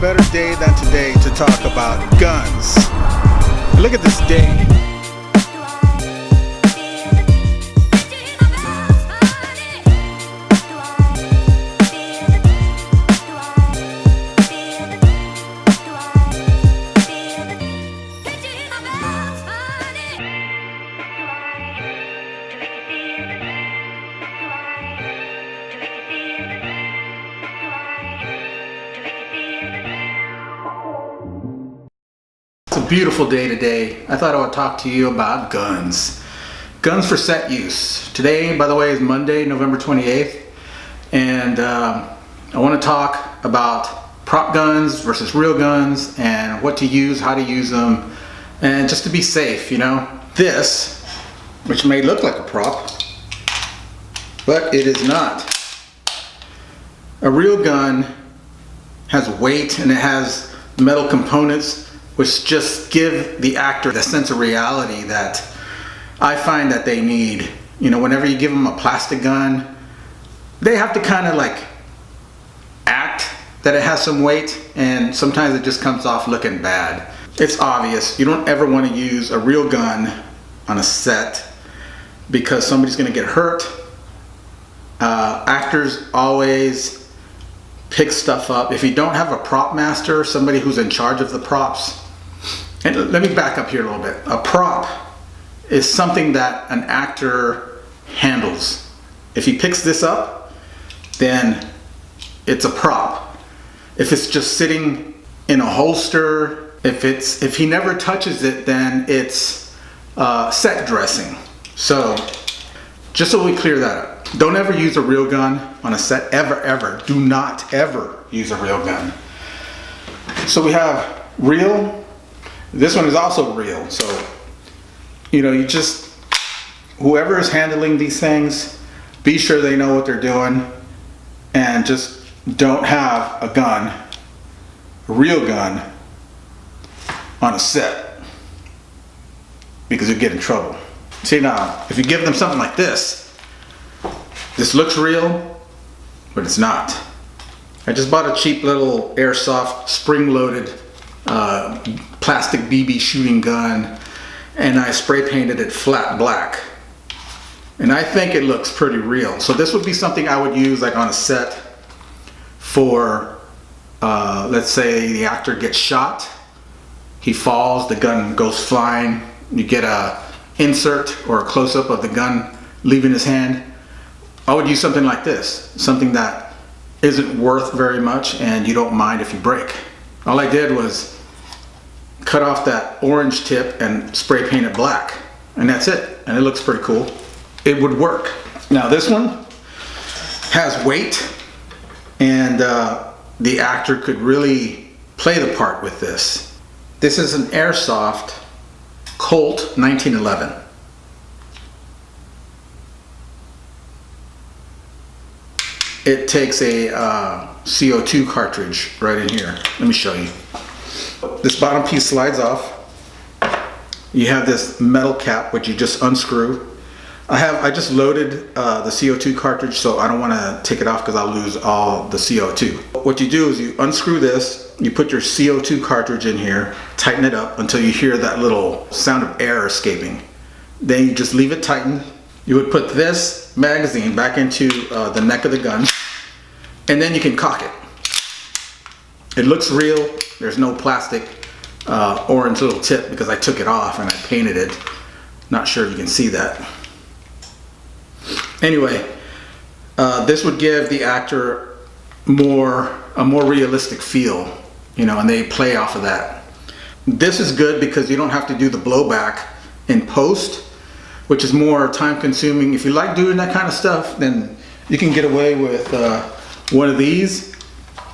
better day than today to talk about guns. Look at this day. It's a beautiful day today. I thought I would talk to you about guns. Guns for set use. Today, by the way, is Monday, November 28th. And I want to talk about prop guns versus real guns and what to use, how to use them, and just to be safe, you know. This, which may look like a prop, but it is not. A real gun has weight and it has metal components which just give the actor the sense of reality that I find that they need. You know, whenever you give them a plastic gun, they have to kind of like act that it has some weight, and sometimes it just comes off looking bad. It's obvious. You don't ever want to use a real gun on a set because somebody's going to get hurt. Actors always pick stuff up. If you don't have a prop master, somebody who's in charge of the props, and let me back up here a little bit. A prop is something that an actor handles. If he picks this up, then it's a prop. If it's just sitting in a holster, if he never touches it, then it's set dressing. So just so we clear that up, don't ever use a real gun on a set, ever. Do not ever use a real gun. So we have real. This one is also real. So, you know, whoever is handling these things, be sure they know what they're doing, and just don't have a gun, a real gun, on a set, because you'll get in trouble. See, now, if you give them something like this looks real, but it's not. I just bought a cheap little airsoft spring-loaded plastic BB shooting gun, and I spray painted it flat black, and I think it looks pretty real. So this would be something I would use like on a set for let's say the actor gets shot, he falls, the gun goes flying, you get a insert or a close-up of the gun leaving his hand. I would use something like this, something that isn't worth very much and you don't mind if you break. All I did was cut off that orange tip and spray paint it black, and that's it, and it looks pretty cool. It would work. Now this one has weight, and the actor could really play the part with this. This is an airsoft Colt 1911. It takes a CO2 cartridge right in here. Let me show you. This bottom piece slides off. You have this metal cap which you just unscrew. I just loaded the CO2 cartridge, so I don't want to take it off because I'll lose all the CO2. What you do is you unscrew this, you put your CO2 cartridge in here, tighten it up until you hear that little sound of air escaping. Then you just leave it tightened. You would put this magazine back into the neck of the gun, and then you can cock it. It looks real. There's no plastic orange little tip because I took it off and I painted it. Not sure if you can see that. Anyway, this would give the actor a more realistic feel, you know, and they play off of that. This is good because you don't have to do the blowback in post, which is more time consuming. If you like doing that kind of stuff, then you can get away with one of these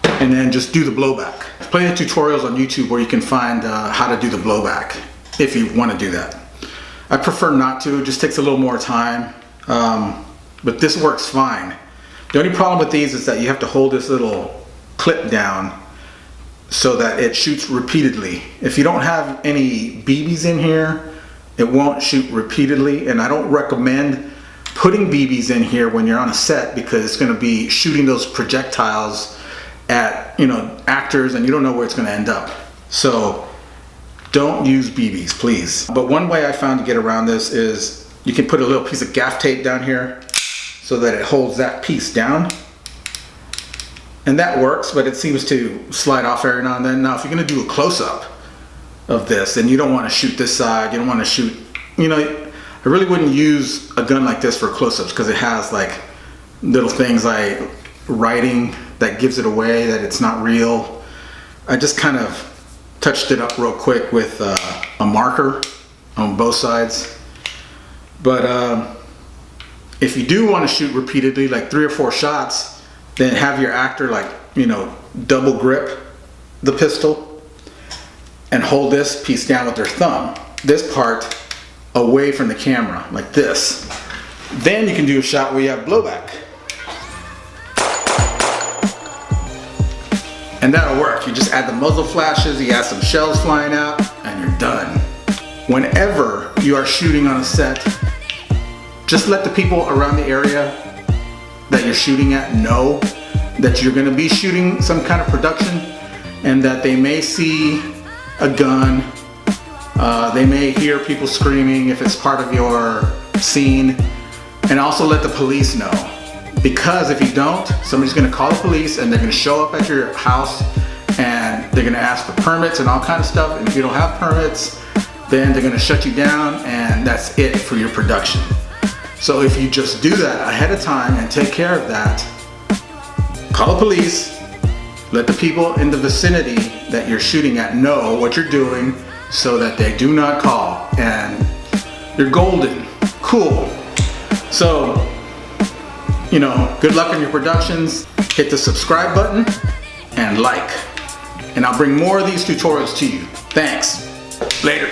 and then just do the blowback. There's plenty of tutorials on YouTube where you can find how to do the blowback if you want to do that. I prefer not to, it just takes a little more time, but this works fine. The only problem with these is that you have to hold this little clip down so that it shoots repeatedly. If you don't have any BBs in here, it won't shoot repeatedly, and I don't recommend putting BBs in here when you're on a set because it's going to be shooting those projectiles at, actors, and you don't know where it's going to end up. So don't use BBs, please. But one way I found to get around this is you can put a little piece of gaff tape down here so that it holds that piece down. And that works, but it seems to slide off every now and then. Now, if you're going to do a close-up of this, then you don't want to shoot this side. You don't want to shoot, I really wouldn't use a gun like this for close-ups because it has like little things like writing that gives it away that it's not real. I just kind of touched it up real quick with a marker on both sides. But if you do want to shoot repeatedly, like 3 or 4 shots, then have your actor like, double grip the pistol and hold this piece down with their thumb, this part away from the camera, like this. Then you can do a shot where you have blowback. And that'll work. You just add the muzzle flashes, you add some shells flying out, and you're done. Whenever you are shooting on a set, just let the people around the area that you're shooting at know that you're going to be shooting some kind of production and that they may see a gun, they may hear people screaming if it's part of your scene, and also let the police know. Because if you don't, somebody's going to call the police and they're going to show up at your house and they're going to ask for permits and all kinds of stuff, and if you don't have permits, then they're going to shut you down, and that's it for your production. So if you just do that ahead of time and take care of that, call the police, let the people in the vicinity that you're shooting at know what you're doing so that they do not call, and you're golden. Cool. So, good luck in your productions. Hit the subscribe button and like, and I'll bring more of these tutorials to you. Thanks. Later.